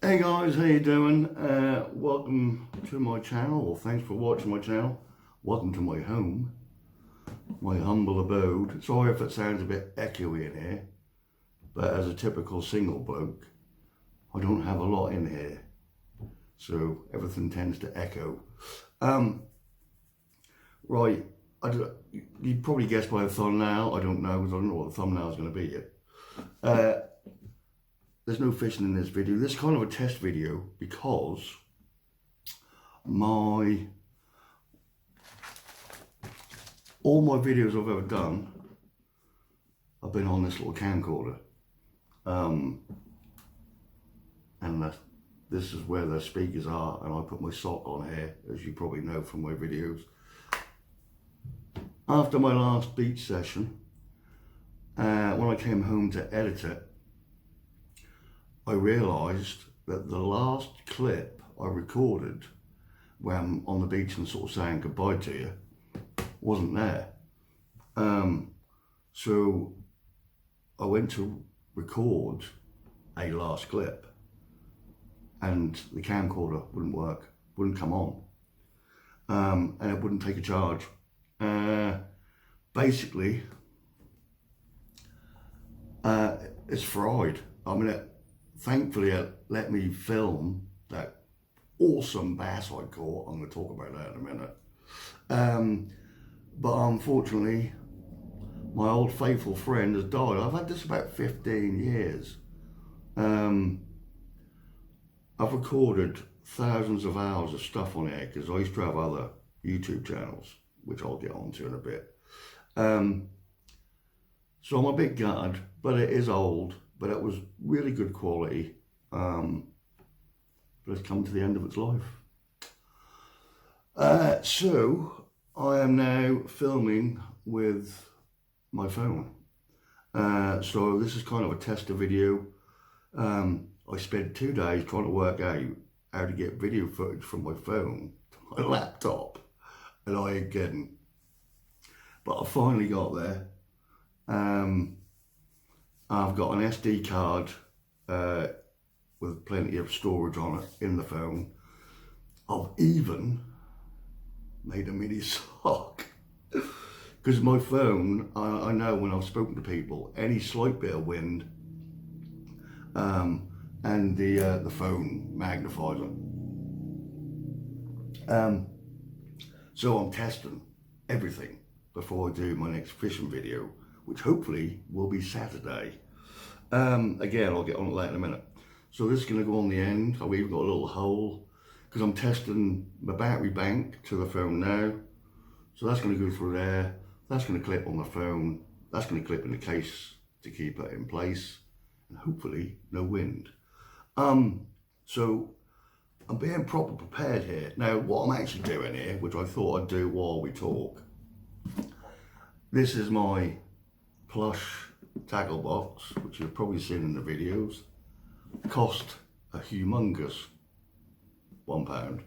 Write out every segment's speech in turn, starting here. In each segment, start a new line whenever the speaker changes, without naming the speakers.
Hey guys, how you doing? Welcome to my channel, or thanks for watching my channel. Welcome to my home, my humble abode. Sorry if it sounds a bit echoey in here, but as a typical single bloke, I don't have a lot in here, so everything tends to echo. Right, you probably guessed by the thumbnail. I don't know, because I don't know what the thumbnail is going to be yet. There's no fishing in this video. This is kind of a test video because all my videos I've ever done have been on this little camcorder. This is where the speakers are, and I put my sock on here, as you probably know from my videos. After my last beach session, when I came home to edit it, I realised that the last clip I recorded when I'm on the beach and sort of saying goodbye to you wasn't there. So I went to record a last clip and the camcorder wouldn't work, wouldn't come on, and it wouldn't take a charge. Basically, it's fried. I mean, thankfully it let me film that awesome bass I caught. I'm going to talk about that in a minute. But unfortunately, my old faithful friend has died. I've had this about 15 years. I've recorded thousands of hours of stuff on here because I used to have other YouTube channels, which I'll get onto in a bit. So I'm a bit gutted, but it is old. But it was really good quality, but it's come to the end of its life. So I am now filming with my phone. So this is kind of a tester video. I spent 2 days trying to work out how to get video footage from my phone to my laptop, and I ain't kidding. But I finally got there. I've got an SD card with plenty of storage on it in the phone. I've even made a mini sock because my phone, I know when I've spoken to people, any slight bit of wind and the phone magnifies it. So I'm testing everything before I do my next fishing video, which hopefully will be Saturday. Again, I'll get on to that in a minute. So this is going to go on the end. I've even got a little hole because I'm testing my battery bank to the phone now. So that's going to go through there. That's going to clip on the phone. That's going to clip in the case to keep it in place. And hopefully no wind. So I'm being proper prepared here. Now, what I'm actually doing here, which I thought I'd do while we talk. This is my plush tackle box, which you've probably seen in the videos. Cost a humongous £1.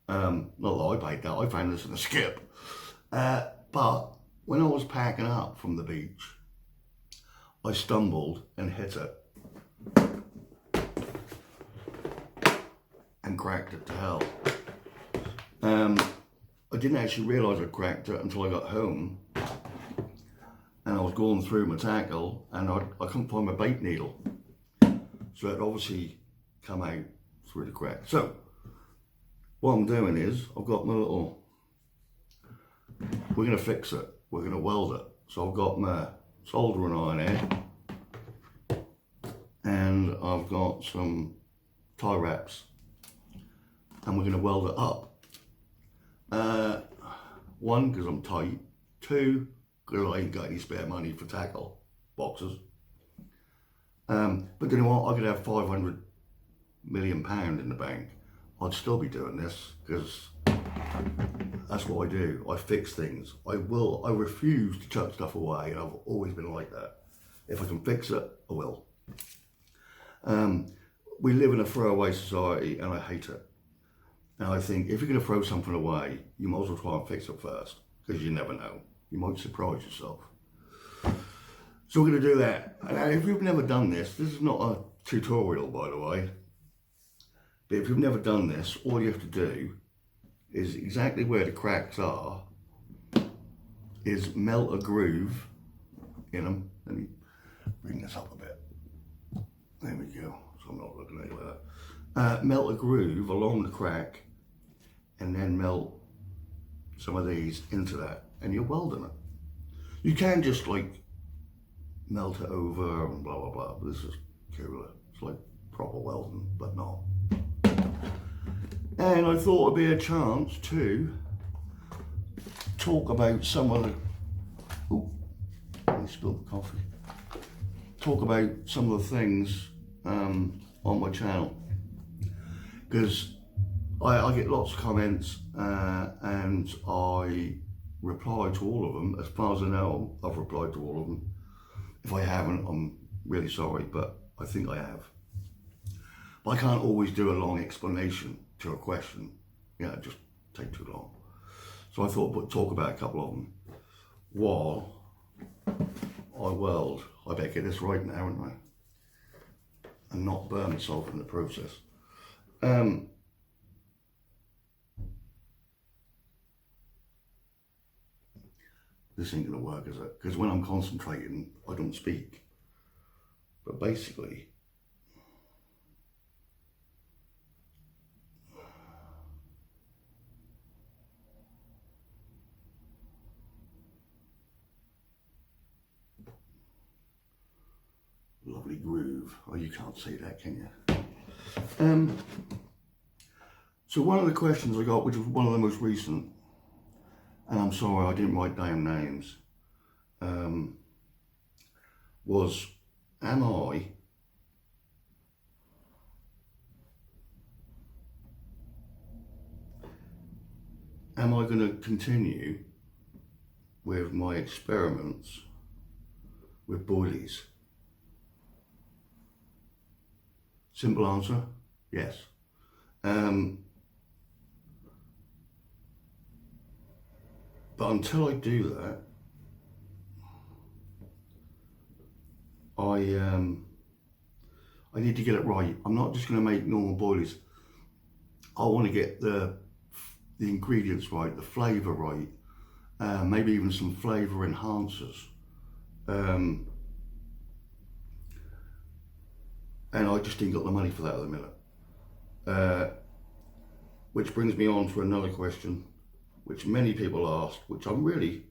Not that I paid that, I found this in a skip. But when I was packing up from the beach, I stumbled and hit it and cracked it to hell. I didn't actually realise I cracked it until I got home. And I was going through my tackle and I couldn't find my bait needle. So it obviously come out through the crack. So what I'm doing is I've got my little, we're going to fix it. We're going to weld it. So I've got my soldering iron here and I've got some tie wraps and we're going to weld it up. One, because I'm tight. Two, because I ain't got any spare money for tackle boxes. But you know what, I could have £500 million in the bank. I'd still be doing this because that's what I do. I fix things. I refuse to chuck stuff away, and I've always been like that. If I can fix it, I will. We live in a throwaway society and I hate it. And I think if you're going to throw something away, you might as well try and fix it first, because you never know. You might surprise yourself. So we're going to do that. And if you've never done this, this is not a tutorial, by the way. But if you've never done this, all you have to do is exactly where the cracks are, is melt a groove in them. Let me bring this up a bit. There we go, so I'm not looking at it like that. Melt a groove along the crack and then melt some of these into that and you're welding it. You can just like melt it over and blah, blah, blah. But this is cooler. It's like proper welding, but not. And I thought it'd be a chance to talk about some of the, ooh, I spilled the coffee. Talk about some of the things on my channel. Because I get lots of comments and I reply to all of them. As far as I know, I've replied to all of them. If I haven't, I'm really sorry, but I think I have. But I can't always do a long explanation to a question. Yeah, it just take too long. So I thought I'd talk about a couple of them while I weld. I better get this right now, haven't I? And not burn myself in the process. This ain't gonna work, is it? Because when I'm concentrating, I don't speak. But basically, lovely groove. Oh, you can't see that, can you? So one of the questions I got, which was one of the most recent, and I'm sorry I didn't write down names, was, am I going to continue with my experiments with boilies? Simple answer, yes. But until I do that, I need to get it right. I'm not just going to make normal boilies. I want to get the ingredients right, the flavour right, maybe even some flavour enhancers. And I just ain't got the money for that at the minute. Which brings me on to another question, which many people asked, which I'm really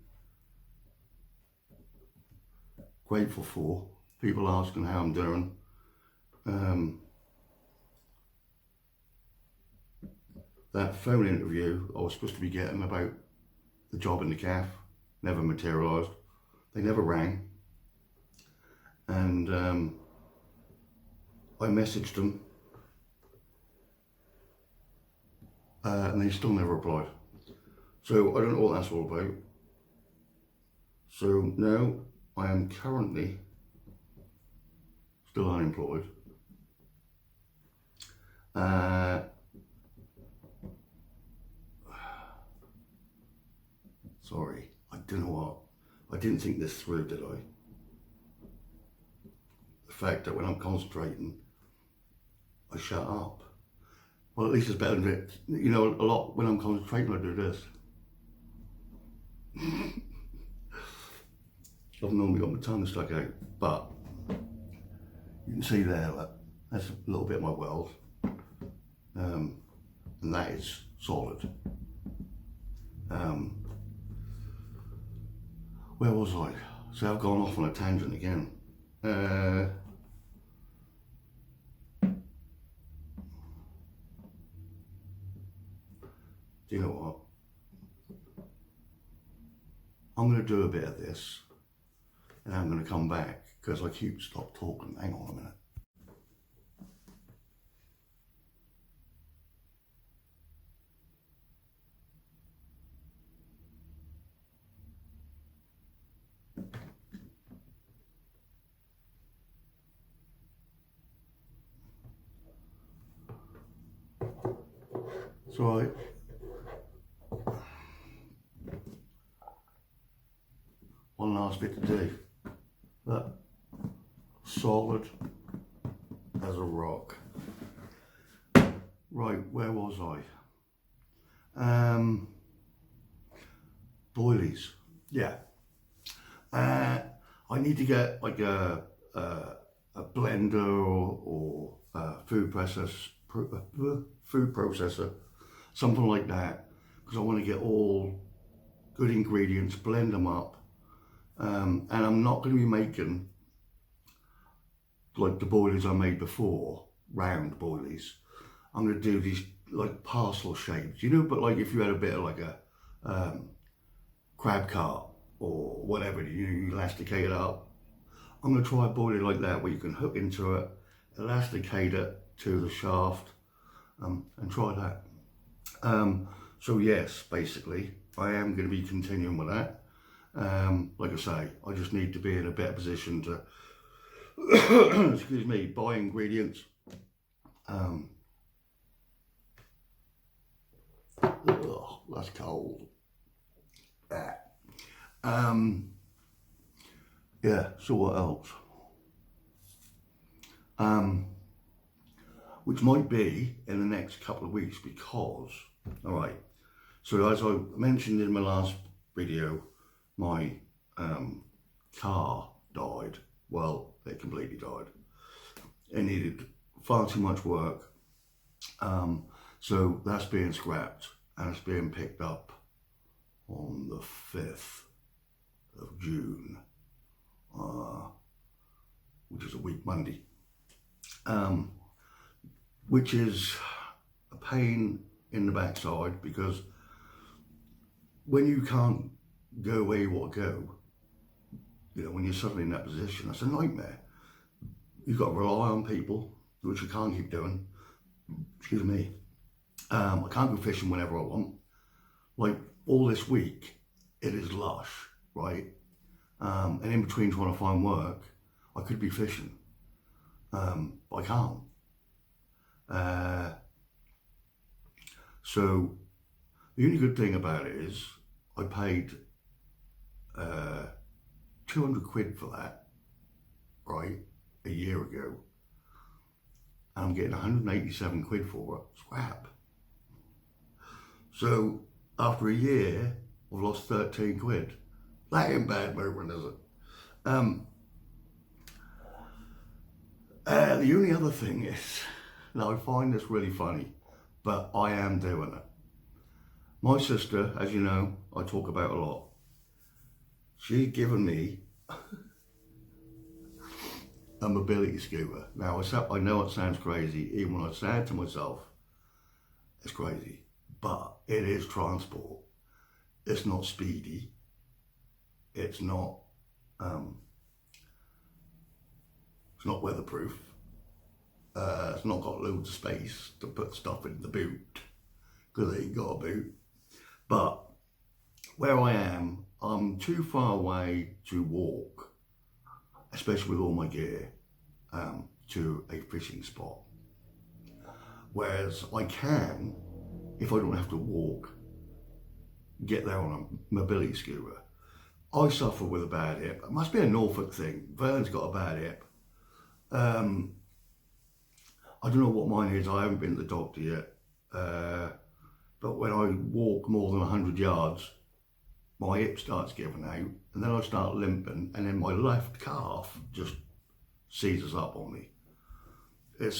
grateful for. People asking how I'm doing. That phone interview I was supposed to be getting about the job in the calf never materialised. They never rang. And I messaged them and they still never replied. So I don't know what that's all about. So now I am currently still unemployed. Sorry, I don't know what. I didn't think this through, did I? The fact that when I'm concentrating, I shut up. Well, at least it's better than it. You know, a lot when I'm concentrating, I do this. I've normally got my tongue stuck out, but you can see there that that's a little bit of my weld, and that is solid. Where was I? So I've gone off on a tangent again. Do you know what? I'm going to do a bit of this and I'm going to come back because I keep stop talking. Hang on a minute. So one last bit to do. That solid as a rock. Right, where was I? Boilies. Yeah. I need to get like a blender or a food processor, something like that, because I want to get all good ingredients, blend them up, and I'm not going to be making like the boilies I made before, round boilies. I'm going to do these like parcel shapes, you know, but like if you had a bit of like a crab cart or whatever, you elasticate it up. I'm going to try a boilie like that where you can hook into it, elasticate it to the shaft, and try that. So yes, basically, I am going to be continuing with that. Like I say, I just need to be in a better position to, excuse me, buy ingredients. That's cold. Yeah, so what else? Which might be in the next couple of weeks because, all right, so as I mentioned in my last video, my car died. Well, it completely died. It needed far too much work. So that's being scrapped and it's being picked up on the 5th of June, which is a week Monday, which is a pain in the backside because when you can't go where you want to go, you know, when you're suddenly in that position, that's a nightmare. You've got to rely on people, which you can't keep doing. Excuse me. I can't go fishing whenever I want. Like all this week, it is lush, right? And in between trying to find work, I could be fishing, but I can't. So the only good thing about it is I paid 200 quid for that, right, a year ago. And I'm getting 187 quid for it. Scrap. So after a year, I've lost 13 quid. That ain't bad movement, is it? The only other thing is, now I find this really funny, but I am doing it. My sister, as you know, I talk about a lot. She's given me a mobility scooter. Now, I know it sounds crazy, even when I say it to myself, it's crazy, but it is transport. It's not speedy. It's not weatherproof. It's not got loads of space to put stuff in the boot because it ain't got a boot. But where I am, I'm too far away to walk, especially with all my gear, to a fishing spot. Whereas I can, if I don't have to walk, get there on a mobility scooter. I suffer with a bad hip. It must be a Norfolk thing. Vern's got a bad hip. I don't know what mine is. I haven't been to the doctor yet. But when I walk more than 100 yards, my hip starts giving out, and then I start limping, and then my left calf just seizes up on me. I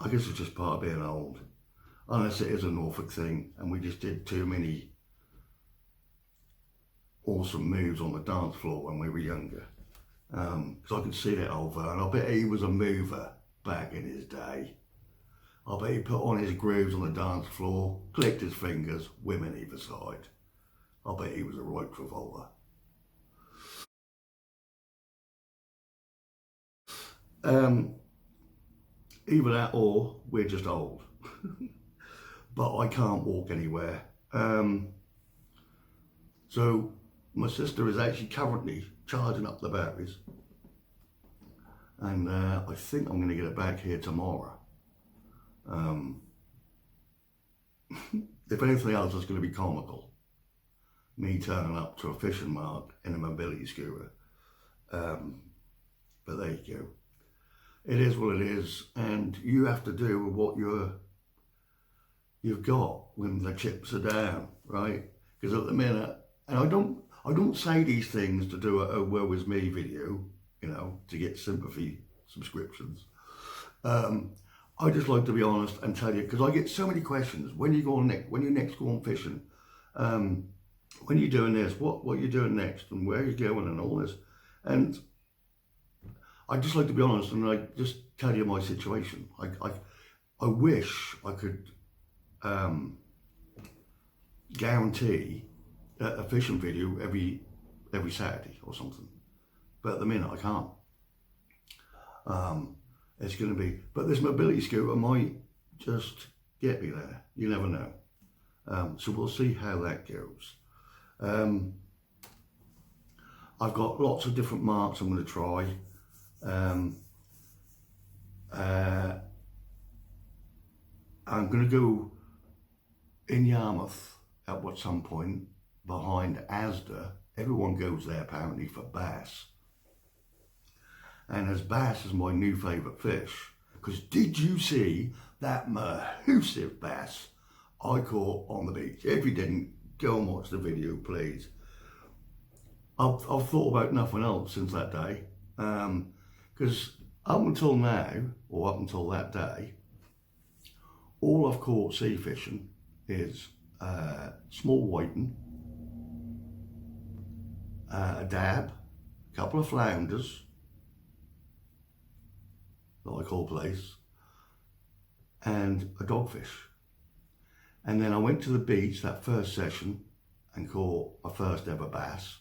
guess it's just part of being old. Unless it is a Norfolk thing, and we just did too many awesome moves on the dance floor when we were younger. Because I could see that old Vern. I bet he was a mover back in his day. I bet he put on his grooves on the dance floor, clicked his fingers, women either side. I bet he was a right Travolta. Either that or we're just old. But I can't walk anywhere. So my sister is actually currently charging up the batteries. And I think I'm going to get it back here tomorrow. If anything else, it's going to be comical. Me turning up to a fishing mark in a mobility scooter. But there you go. It is what it is, and you have to do with what you're you've got when the chips are down, right? Because at the minute, and I don't say these things to do a woe is me video, you know, to get sympathy subscriptions. I just like to be honest and tell you, because I get so many questions. When you next go on fishing, when you're doing this, what you're doing next, and where you're going, and all this. And I just like to be honest, and I just tell you my situation. I wish I could guarantee a fishing video every Saturday or something, but at the minute I can't. It's going to be, but this mobility scooter might just get me there. You never know. So we'll see how that goes. I've got lots of different marks I'm going to try. I'm going to go in Yarmouth at some point behind Asda. Everyone goes there apparently for bass. And as bass is my new favourite fish, because did you see that massive bass I caught on the beach? If you didn't, go and watch the video, please. I've thought about nothing else since that day, because up until now, or up until that day, all I've caught sea fishing is small whiting, a dab, a couple of flounders that I call place, and a dogfish. And then I went to the beach that first session and caught my first ever bass,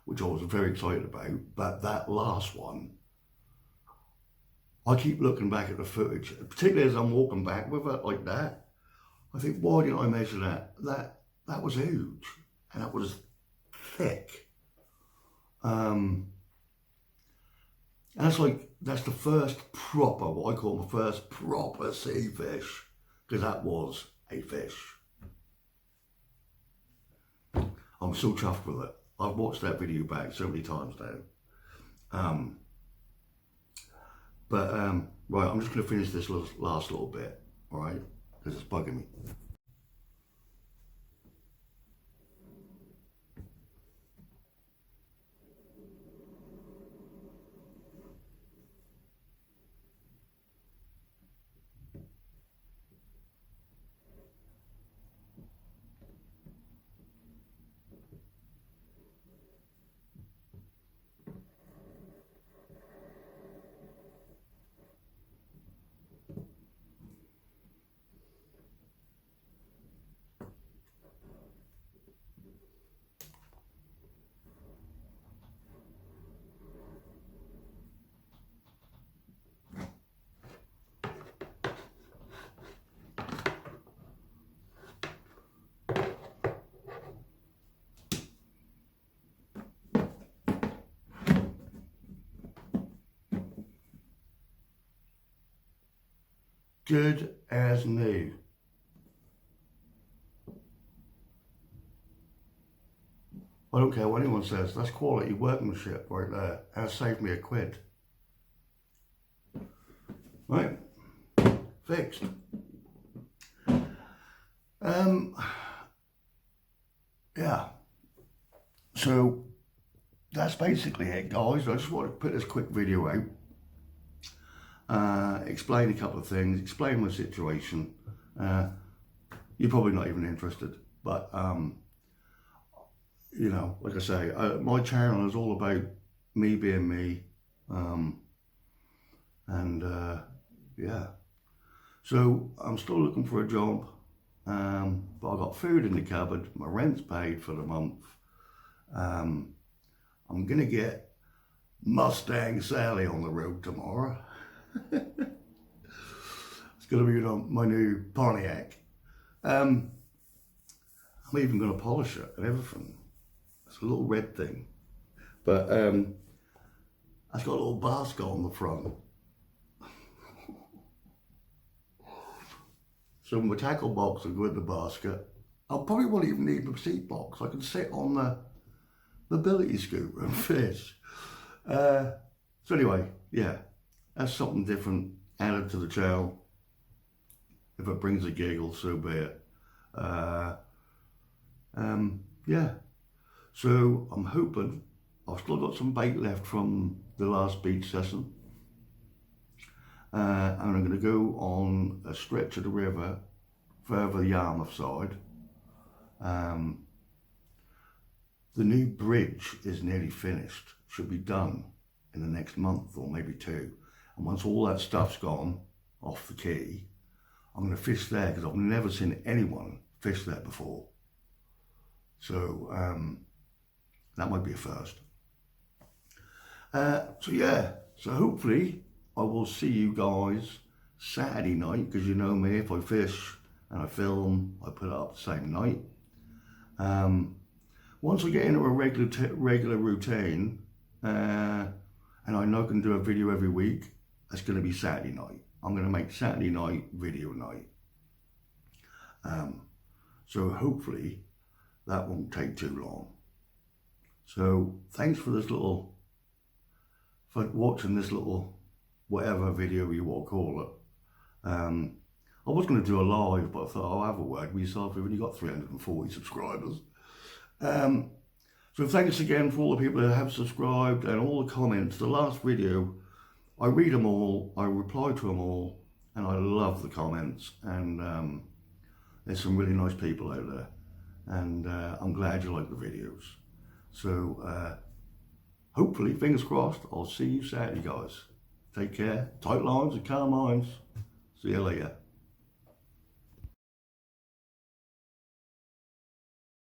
which I was very excited about. But that last one, I keep looking back at the footage, particularly as I'm walking back with it like that. I think, why didn't I measure that? That was huge, and that was thick. And that's the first proper, what I call my first proper sea fish, because that was a fish. I'm so chuffed with it. I've watched that video back so many times now. Right, I'm just going to finish this last little bit, all right, because it's bugging me. Good as new. I don't care what anyone says, that's quality workmanship right there. And it saved me £1. Right, fixed. Yeah, so that's basically it, guys. I just want to put this quick video out, explain a couple of things, explain my situation. You're probably not even interested, but you know, like I say, my channel is all about me being me, yeah. So I'm still looking for a job, but I've got food in the cupboard, my rent's paid for the month. I'm gonna get Mustang Sally on the road tomorrow. It's gonna be my new Pontiac. I'm even gonna polish it and everything. It's a little red thing, but it's got a little basket on the front. So my tackle box will go in the basket. I probably won't even need my seat box. I can sit on the mobility scooter and fish. So anyway, yeah, that's something different added to the channel. If it brings a giggle, so be it. Yeah. So I'm hoping, I've still got some bait left from the last beach session. And I'm going to go on a stretch of the river further Yarmouth side. The new bridge is nearly finished, should be done in the next month or maybe 2. And once all that stuff's gone off the quay, I'm going to fish there because I've never seen anyone fish there before. So that might be a first. So yeah, so hopefully I will see you guys Saturday night, because you know me, if I fish and I film, I put it up the same night. Once I get into a regular routine, and I know I can do a video every week, it's going to be Saturday night. I'm going to make Saturday night video night. So hopefully that won't take too long. So thanks for watching this little whatever video you want to call it. I was going to do a live, but I thought I'll have a word with yourself. We've only got 340 subscribers. So thanks again for all the people that have subscribed and all the comments. The last video, I read them all, I reply to them all, and I love the comments. And there's some really nice people out there. And I'm glad you like the videos. So hopefully, fingers crossed, I'll see you Saturday, guys. Take care. Tight lines and calm minds. See you later.